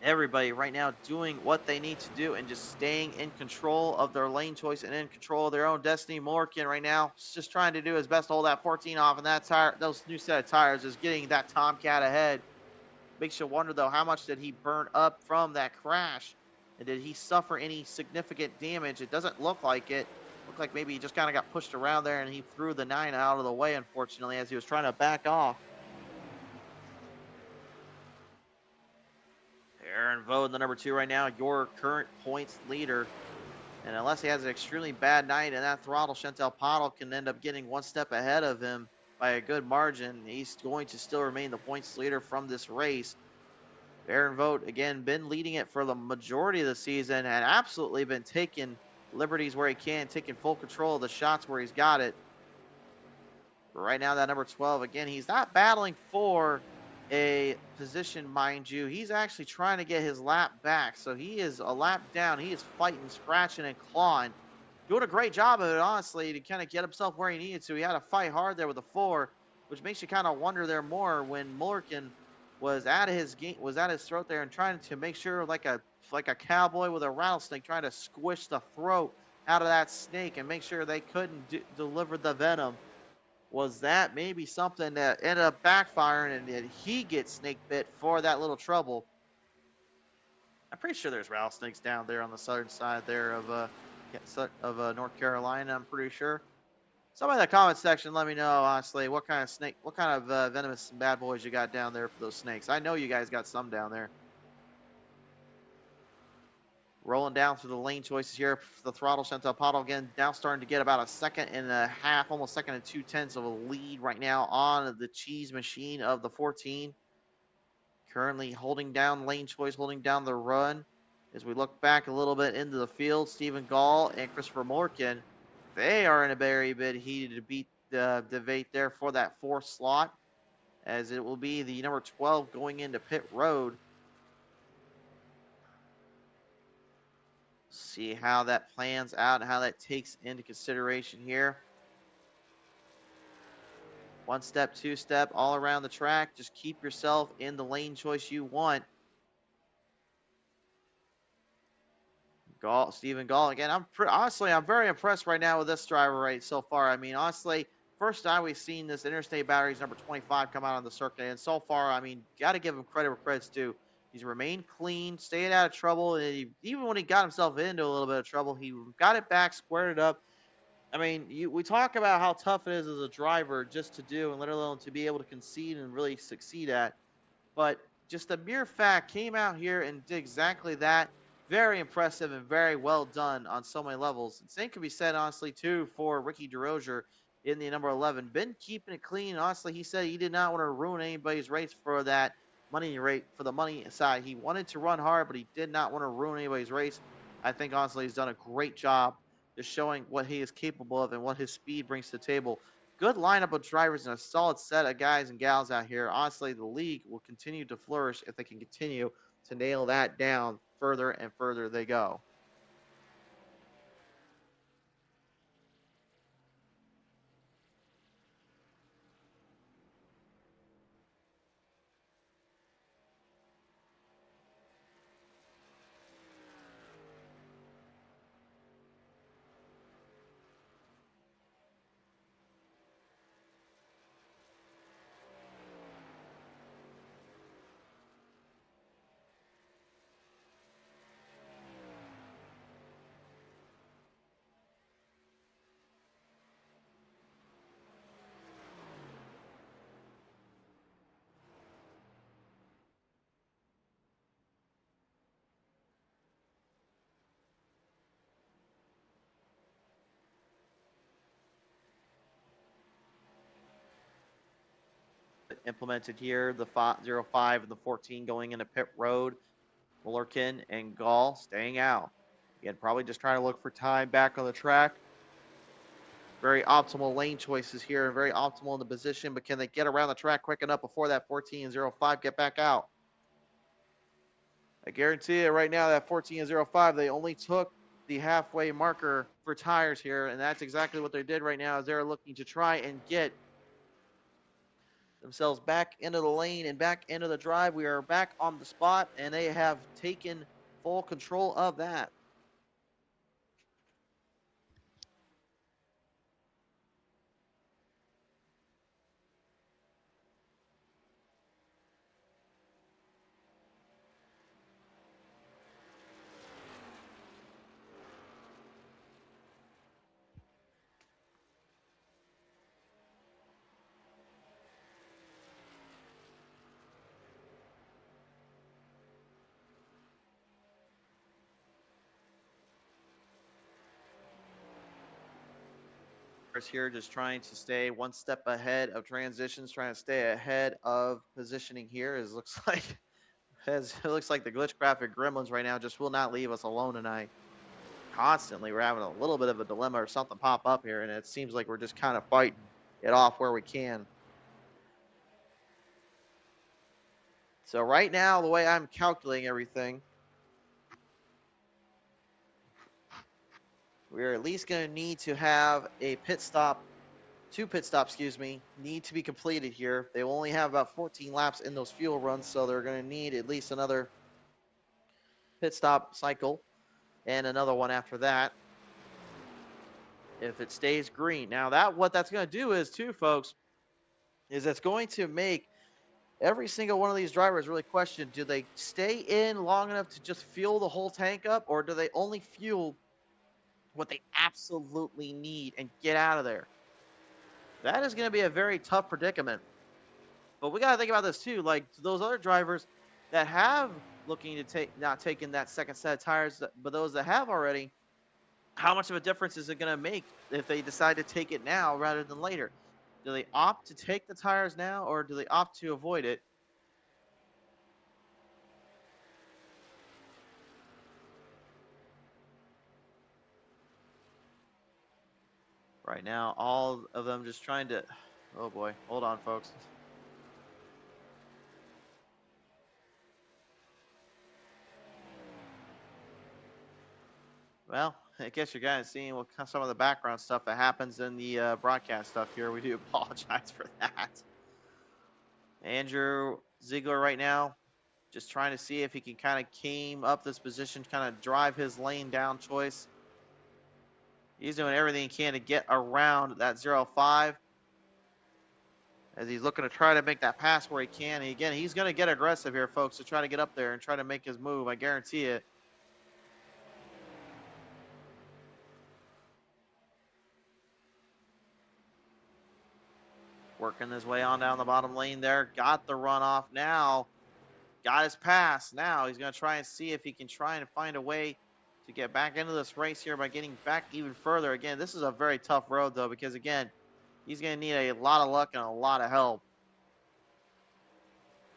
Everybody right now doing what they need to do and just staying in control of their lane choice and in control of their own destiny. Morgan right now is just trying to do his best to hold that 14 off, and that tire, those new set of tires is getting that Tomcat ahead. Makes you wonder, though, how much did he burn up from that crash? And did he suffer any significant damage? It doesn't look like it. Looked like maybe he just kind of got pushed around there and he threw the 9 out of the way, unfortunately, as he was trying to back off. Aaron Vogt, the number 2 right now, your current points leader. And unless he has an extremely bad night and that throttle, Chantal Pottle can end up getting 1 step ahead of him by a good margin, he's going to still remain the points leader from this race. Aaron Vogt, again, been leading it for the majority of the season and absolutely been taking liberties where he can, taking full control of the shots where he's got it. But right now, that number 12, again, he's not battling for a position, mind you. He's actually trying to get his lap back. So he is a lap down. He is fighting, scratching, and clawing. Doing a great job of it, honestly, to kind of get himself where he needed to. He had to fight hard there with the 4, which makes you kind of wonder there more when Mullerkin was at his game, was at his throat there and trying to make sure like a cowboy with a rattlesnake trying to squish the throat out of that snake and make sure they couldn't deliver the venom. Was that maybe something that ended up backfiring and did he get snake bit for that little trouble? I'm pretty sure there's rattlesnakes down there on the southern side there of North Carolina. I'm pretty sure. Somebody in the comment section, let me know honestly what kind of snake, what kind of venomous bad boys you got down there for those snakes. I know you guys got some down there. Rolling down through the lane choices here. The throttle sent to Paddle again. Now starting to get about a second and a half, almost second and 2/10 of a lead right now on the cheese machine of the 14. Currently holding down lane choice, holding down the run. As we look back a little bit into the field, Stephen Gall and Christopher Morkin, they are in a very bit heated to beat the debate there for that 4th slot, as it will be the number 12 going into pit road. See how that plans out and how that takes into consideration here. 1 step, 2 step, all around the track. Just keep yourself in the lane choice you want. Stephen Gall again. Honestly, I'm very impressed right now with this driver right so far. I mean, honestly, first time we've seen this Interstate Batteries number 25 come out on the circuit, and so far, I mean, got to give him credit where credit's due. He's remained clean, stayed out of trouble, and even when he got himself into a little bit of trouble, he got it back, squared it up. I mean, we talk about how tough it is as a driver just to do, and let alone to be able to concede and really succeed at. But just the mere fact came out here and did exactly that. Very impressive and very well done on so many levels. And same can be said, honestly, too, for Ricky DeRozier in the number 11. Been keeping it clean. Honestly, he said he did not want to ruin anybody's race for that money rate, for the money side. He wanted to run hard, but he did not want to ruin anybody's race. I think, honestly, he's done a great job just showing what he is capable of and what his speed brings to the table. Good lineup of drivers and a solid set of guys and gals out here. Honestly, the league will continue to flourish if they can continue to nail that down further and further they go. Implemented here, the 05 and the 14 going into pit road. Mullerkin and Gall staying out. Again, probably just trying to look for time back on the track. Very optimal lane choices here and very optimal in the position, but can they get around the track quick enough before that 14 and 05 get back out? I guarantee you right now that 14 and 05, they only took the halfway marker for tires here, and that's exactly what they did right now as they're looking to try and get themselves back into the lane and back into the drive. We are back on the spot, and they have taken full control of that. Here just trying to stay one step ahead of transitions, trying to stay ahead of positioning here. It looks like As it looks like the glitch graphic gremlins right now just will not leave us alone tonight. Constantly, we're having a little bit of a dilemma or something pop up here, and it seems like we're just kind of fighting it off where we can. So right now, the way I'm calculating everything, we're at least going to need to have a pit stop, 2 pit stops, excuse me, need to be completed here. They will only have about 14 laps in those fuel runs, so they're going to need at least another pit stop cycle and another one after that if it stays green. Now that what that's going to do is too, folks, is it's going to make every single one of these drivers really question, do they stay in long enough to just fuel the whole tank up, or do they only fuel what they absolutely need and get out of there? That is going to be a very tough predicament. But we got to think about this too. Like those other drivers that have looking to take not taking that second set of tires, but those that have already, how much of a difference is it going to make if they decide to take it now rather than later? Do they opt to take the tires now, or do they opt to avoid it? Right now, all of them just trying to. Oh boy, hold on, folks. Well, I guess you're guys seeing what some of the background stuff that happens in the broadcast stuff here. We do apologize for that. Andrew Ziegler right now just trying to see if he can kind of came up this position, kind of drive his lane down choice. He's doing everything he can to get around that 0-5 as he's looking to try to make that pass where he can. And again, he's going to get aggressive here, folks, to try to get up there and try to make his move. I guarantee it. Working his way on down the bottom lane there. Got the runoff now. Got his pass. Now he's going to try and see if he can try and find a way to get back into this race here by getting back even further. Again, this is a very tough road, though, because, again, he's going to need a lot of luck and a lot of help.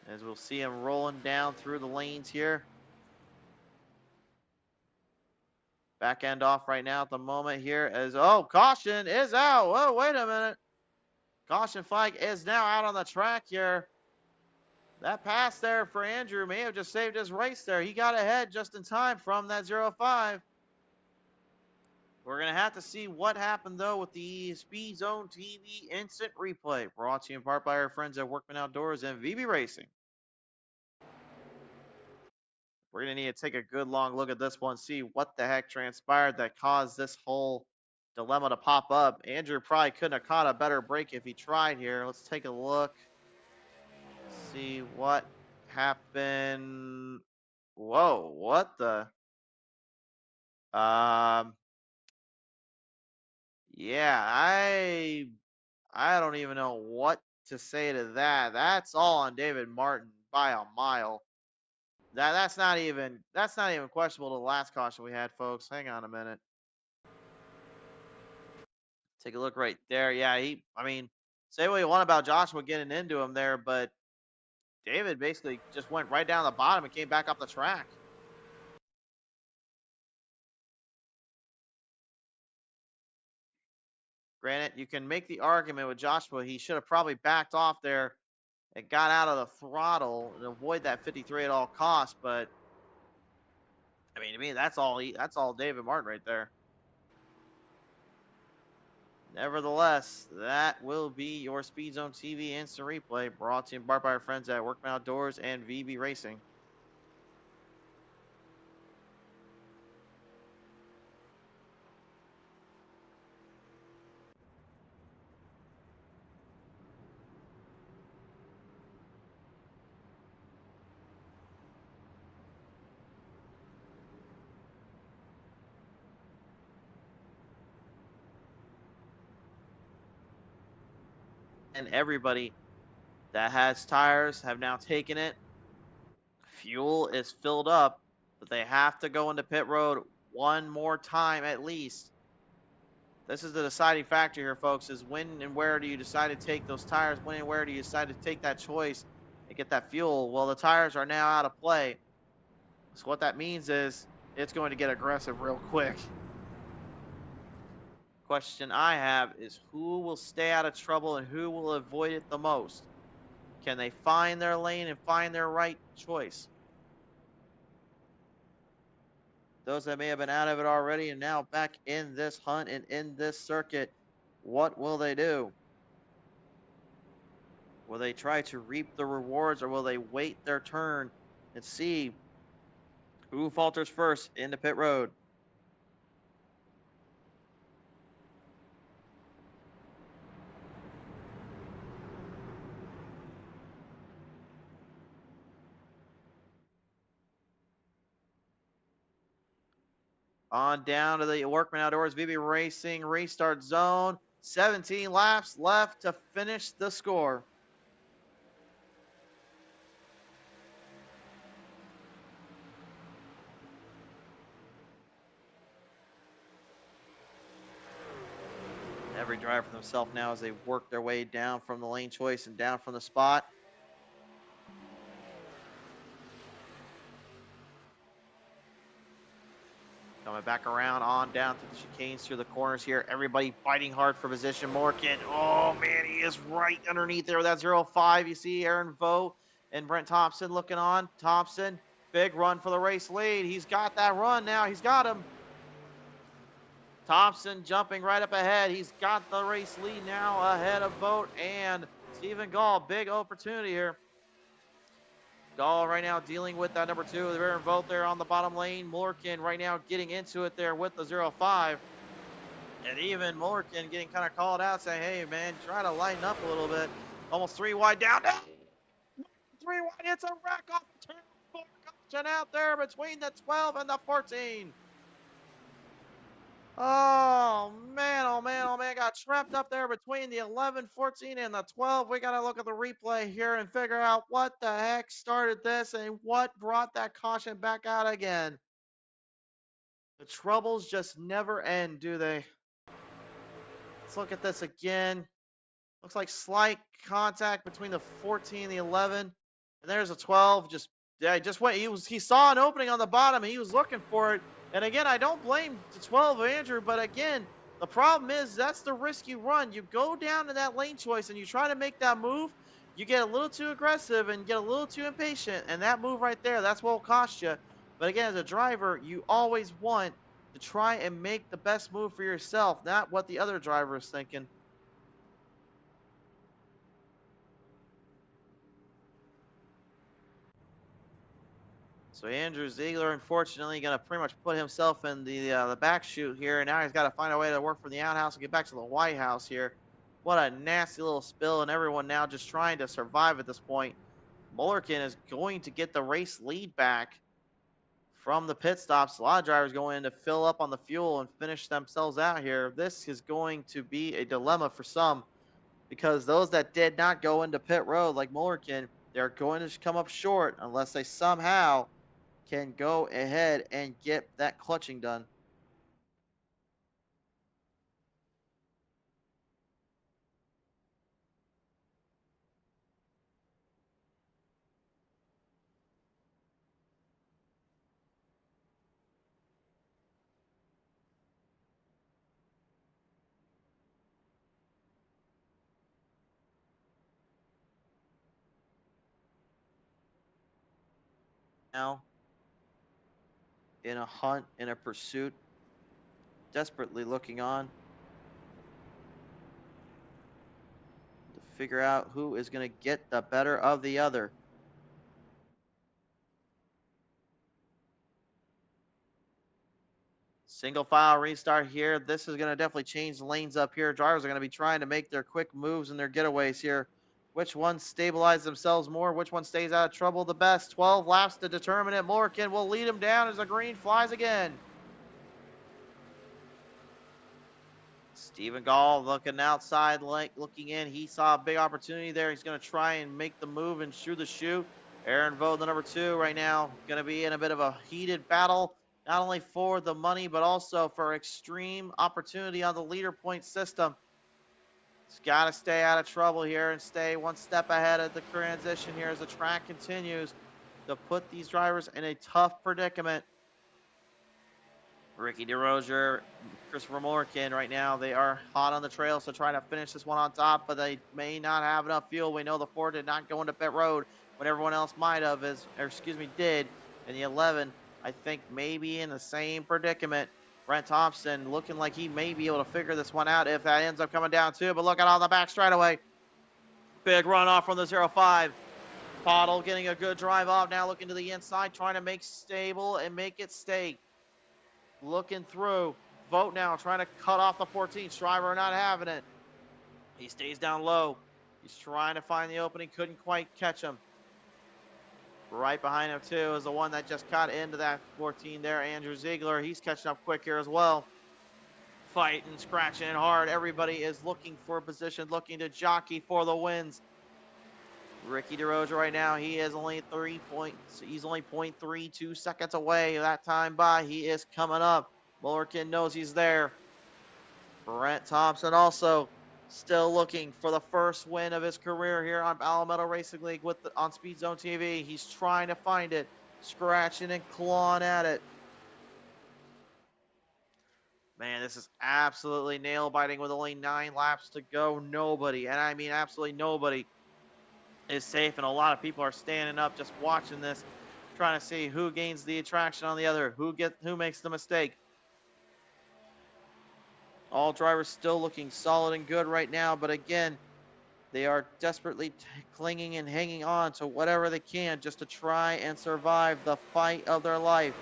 As we'll see him rolling down through the lanes here. Back end off right now at the moment here as, oh, caution is out. Oh, wait a minute. Caution flag is now out on the track here. That pass there for Andrew may have just saved his race there. He got ahead just in time from that 0-5. We're going to have to see what happened, though, with the Speed Zone TV instant replay. Brought to you in part by our friends at Workman Outdoors and VB Racing. We're going to need to take a good long look at this one, see what the heck transpired that caused this whole dilemma to pop up. Andrew probably couldn't have caught a better break if he tried here. Let's take a look. See what happened. Whoa, what the? Yeah, I don't even know what to say to that. That's all on David Martin by a mile. That's not even questionable to the last caution we had, folks. Hang on a minute. Take a look right there. Yeah, I mean, say what you want about Joshua getting into him there, but David basically just went right down the bottom and came back up the track. Granted, you can make the argument with Joshua. He should have probably backed off there and got out of the throttle and avoid that 53 at all costs. But I mean, to me, that's all David Martin right there. Nevertheless, that will be your Speed Zone TV instant replay brought to you by our friends at Workman Outdoors and VB Racing. And everybody that has tires have now taken it. Fuel is filled up, but they have to go into pit road one more time at least. This is the deciding factor here, folks, is when and where do you decide to take those tires? When and where do you decide to take that choice and get that fuel. Well, the tires are now out of play. So what that means is it's going to get aggressive real quick. Question I have is who will stay out of trouble and who will avoid it the most? Can they find their lane and find their right choice? Those that may have been out of it already and now back in this hunt and in this circuit, what will they do? Will they try to reap the rewards or will they wait their turn and see who falters first into pit road? On down to the Workman Outdoors VB Racing restart zone. 17 laps left to finish the score. Every driver for themselves now as they work their way down from the lane choice and down from the spot. Coming back around on down through the chicanes, through the corners here. Everybody fighting hard for position. Morgan, oh man, he is right underneath there with that 0-5. You see Aaron Vogt and Brent Thompson looking on. Thompson, big run for the race lead. He's got that run now. He's got him. Thompson jumping right up ahead. He's got the race lead now ahead of Vogt and Stephen Gall. Big opportunity here. Gall right now dealing with that number 2. The Aaron Vogt there on the bottom lane. Morgan right now getting into it there with the 0-5. And even Morgan getting kind of called out saying, hey, man, try to lighten up a little bit. Almost 3 wide down. 3 wide. It's a wreck off the turn. Caution out there between the 12 and the 14. Oh man, oh man, oh man, got trapped up there between the 11, 14, and the 12. We got to look at the replay here and figure out what the heck started this and what brought that caution back out again. The troubles just never end, do they? Let's look at this again. Looks like slight contact between the 14 and the 11. And there's a 12. Just went. He saw an opening on the bottom. And he was looking for it. And again, I don't blame the 12 of Andrew, but again, the problem is that's the risk you run. You go down to that lane choice and you try to make that move. You get a little too aggressive and get a little too impatient. And that move right there, that's what will cost you. But again, as a driver, you always want to try and make the best move for yourself, not what the other driver is thinking. So Andrew Ziegler, unfortunately, going to pretty much put himself in the back chute here, and now he's got to find a way to work from the outhouse and get back to the White House here. What a nasty little spill, and everyone now just trying to survive at this point. Mullerkin is going to get the race lead back from the pit stops. A lot of drivers going in to fill up on the fuel and finish themselves out here. This is going to be a dilemma for some because those that did not go into pit road, like Mullerkin, they're going to come up short unless they somehow can go ahead and get that clutching done. Now, in a hunt, in a pursuit, desperately looking on to figure out who is going to get the better of the other. Single file restart here. This is going to definitely change the lanes up here. Drivers are going to be trying to make their quick moves and their getaways here. Which one stabilize themselves more? Which one stays out of trouble the best? 12 laps to determine it. Morgan will lead him down as the green flies again. Stephen Gall looking outside, looking in. He saw a big opportunity there. He's going to try and make the move and shoot the chute. Aaron Vogt, the number 2, right now, going to be in a bit of a heated battle, not only for the money, but also for extreme opportunity on the leader point system. He's got to stay out of trouble here and stay one step ahead of the transition here as the track continues to put these drivers in a tough predicament. Ricky DeRozier, Christopher Morgan right now, they are hot on the trail, so trying to finish this one on top, but they may not have enough fuel. We know the Ford did not go into pit road when everyone else might have, did. And the 11, I think maybe in the same predicament. Brent Thompson looking like he may be able to figure this one out if that ends up coming down too, but look at on the back straightaway. Big runoff from the 05. Pottle getting a good drive off now, looking to the inside, trying to make stable and make it stay. Looking through. Vote now, trying to cut off the 14. Shriver not having it. He stays down low. He's trying to find the opening. Couldn't quite catch him. Right behind him, too, is the one that just cut into that 14 there, Andrew Ziegler. He's catching up quick here as well. Fighting, scratching hard. Everybody is looking for a position, looking to jockey for the wins. Ricky DeRozier right now, he is only 3 points. He's only 0.32 seconds away. That time by, he is coming up. Mullerkin knows he's there. Brent Thompson also still looking for the first win of his career here on Palmetto Racing League on Speed Zone TV. He's trying to find it, scratching and clawing at it. Man, this is absolutely nail-biting with only 9 laps to go. Nobody, and I mean absolutely nobody, is safe, and a lot of people are standing up just watching this, trying to see who gains the attraction on the other, who makes the mistake. All drivers still looking solid and good right now, but again, they are desperately clinging and hanging on to whatever they can just to try and survive the fight of their life.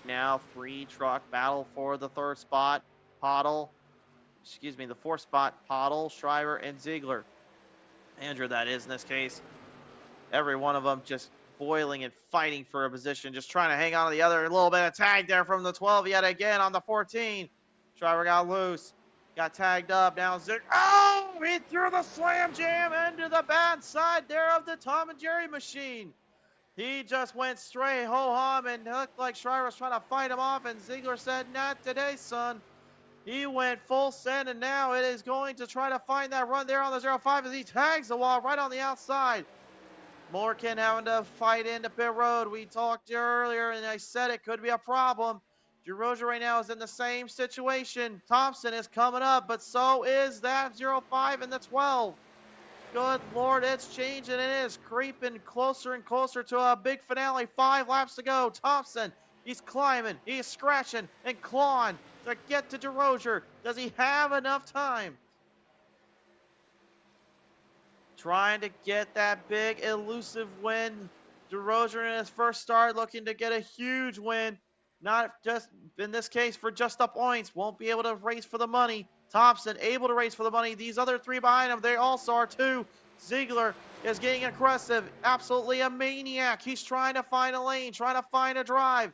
Now 3-truck battle for the 3rd spot. The 4th spot, Pottle, Shriver, and Ziegler. Andrew, that is in this case. Every one of them just boiling and fighting for a position, just trying to hang on to the other. A little bit of tag there from the 12 yet again on the 14. Shriver got loose, got tagged up. Now Ziegler, oh, he threw the slam jam into the bad side there of the Tom and Jerry machine. He just went straight ho-hum and looked like Shriver was trying to fight him off, and Ziegler said, not today, son. He went full send, and now it is going to try to find that run there on the 05 as he tags the wall right on the outside. Morgan having to fight into pit road. We talked earlier, and I said it could be a problem. DeRozier right now is in the same situation. Thompson is coming up, but so is that 05 and the 12. Good Lord, it's changing. It is creeping closer and closer to a big finale. 5 laps to go. Thompson, he's climbing, he's scratching and clawing to get to DeRozier. Does he have enough time? Trying to get that big, elusive win. DeRozier in his first start looking to get a huge win. Not just, in this case, for just the points. Won't be able to race for the money. Thompson able to race for the money. These other 3 behind him, they also are too. Ziegler is getting aggressive. Absolutely a maniac. He's trying to find a lane, trying to find a drive.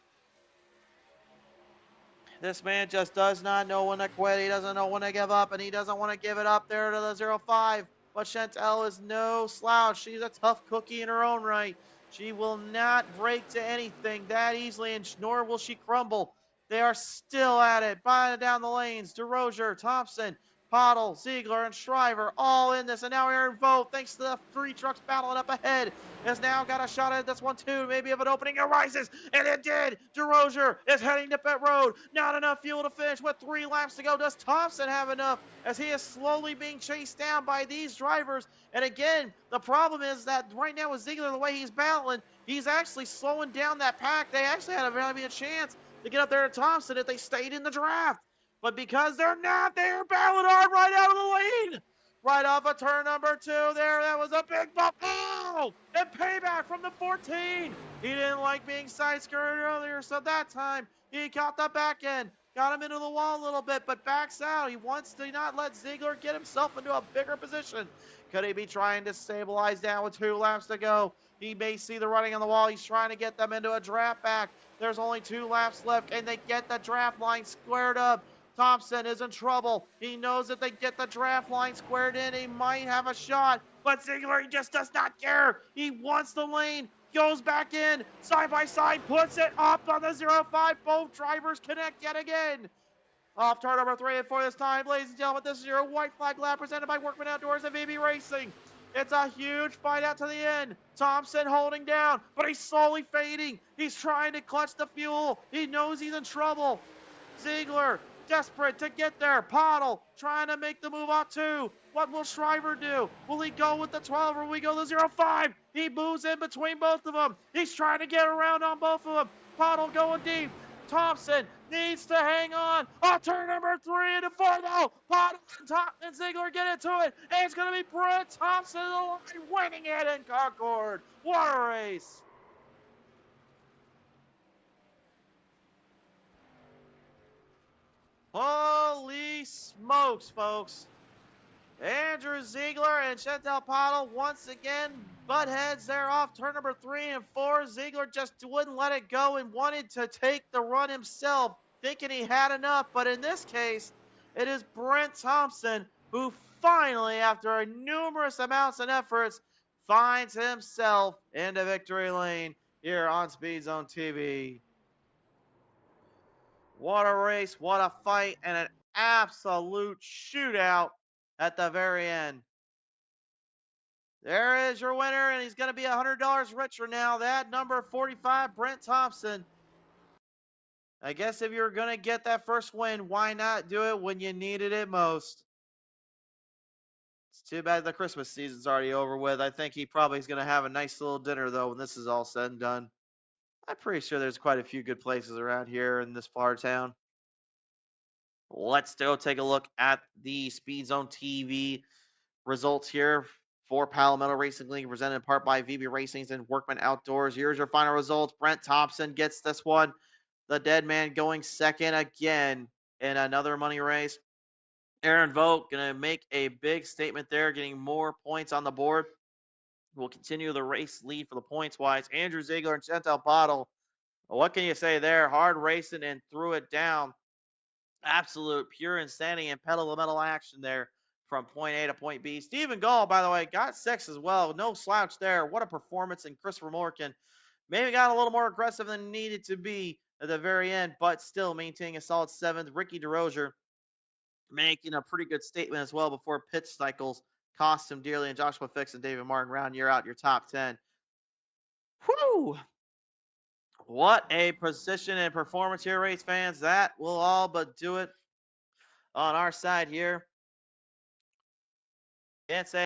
This man just does not know when to quit. He doesn't know when to give up, and he doesn't want to give it up there to the 05. But Chantel is no slouch. She's a tough cookie in her own right. She will not break to anything that easily, and nor will she crumble. They are still at it, buying down the lanes. DeRozier, Thompson, Pottle, Ziegler, and Shriver all in this. And now Aaron Vogt, thanks to the 3 trucks battling up ahead, has now got a shot at this one too. Maybe if an opening arises, and it did. DeRozier is heading to pit road. Not enough fuel to finish with 3 laps to go. Does Thompson have enough as he is slowly being chased down by these drivers? And again, the problem is that right now with Ziegler, the way he's battling, he's actually slowing down that pack. They actually had a chance to get up there to Thompson if they stayed in the draft. But because they're not, they're battling hard right out of the lane. Right off of turn number 2 there. That was a big bump. Oh! And payback from the 14. He didn't like being side-skirted earlier, so that time he caught the back end. Got him into the wall a little bit, but backs out. He wants to not let Ziegler get himself into a bigger position. Could he be trying to stabilize down with 2 laps to go? He may see the writing on the wall. He's trying to get them into a draft back. There's only 2 laps left, and they get the draft line squared up. Thompson is in trouble. He knows if they get the draft line squared in, he might have a shot. But Ziegler, he just does not care. He wants the lane, goes back in, side by side, puts it up on the 0-5. Both drivers connect yet again. Off turn number 3 and 4 this time, ladies and gentlemen. This is your white flag lap presented by Workman Outdoors and VB Racing. It's a huge fight out to the end. Thompson holding down, but he's slowly fading. He's trying to clutch the fuel. He knows he's in trouble. Ziegler, desperate to get there. Pottle trying to make the move out too. What will Shriver do? Will he go with the 12 or will he go the 0-5? He moves in between both of them. He's trying to get around on both of them. Pottle going deep. Thompson needs to hang on. Turn number 3 into 4 though. Pottle and Ziegler get into it. And it's going to be Brent Thompson winning it in Concord. What a race. Holy smokes, folks. Andrew Ziegler and Chantel Pottle once again butt heads there off turn number 3 and 4. Ziegler just wouldn't let it go and wanted to take the run himself, thinking he had enough. But in this case, it is Brent Thompson who finally, after numerous amounts and efforts, finds himself into victory lane here on Speed Zone TV. What a race, what a fight, and an absolute shootout at the very end. There is your winner, and he's going to be $100 richer now. That number 45, Brent Thompson. I guess if you're going to get that first win, why not do it when you needed it most? It's too bad the Christmas season's already over with. I think he probably is going to have a nice little dinner, though, when this is all said and done. I'm pretty sure there's quite a few good places around here in this part of town. Let's go take a look at the Speed Zone TV results here for Palmetto Racing League, presented in part by VB Racings and Workman Outdoors. Here's your final results. Brent Thompson gets this one. The Dead Man going second again in another money race. Aaron Vogt going to make a big statement there, getting more points on the board. Will continue the race lead for the points-wise. Andrew Ziegler and Chantel Pottle. What can you say there? Hard racing and threw it down. Absolute pure insanity and pedal-to-metal action there from point A to point B. Stephen Gall, by the way, got 6 as well. No slouch there. What a performance. And Christopher Morgan maybe got a little more aggressive than needed to be at the very end, but still maintaining a solid 7th. Ricky DeRozier making a pretty good statement as well before pitch cycles cost him dearly. And Joshua Fix and David Martin round year out your top 10. Whew! What a position and performance here, race fans. That will all but do it on our side here. Can't say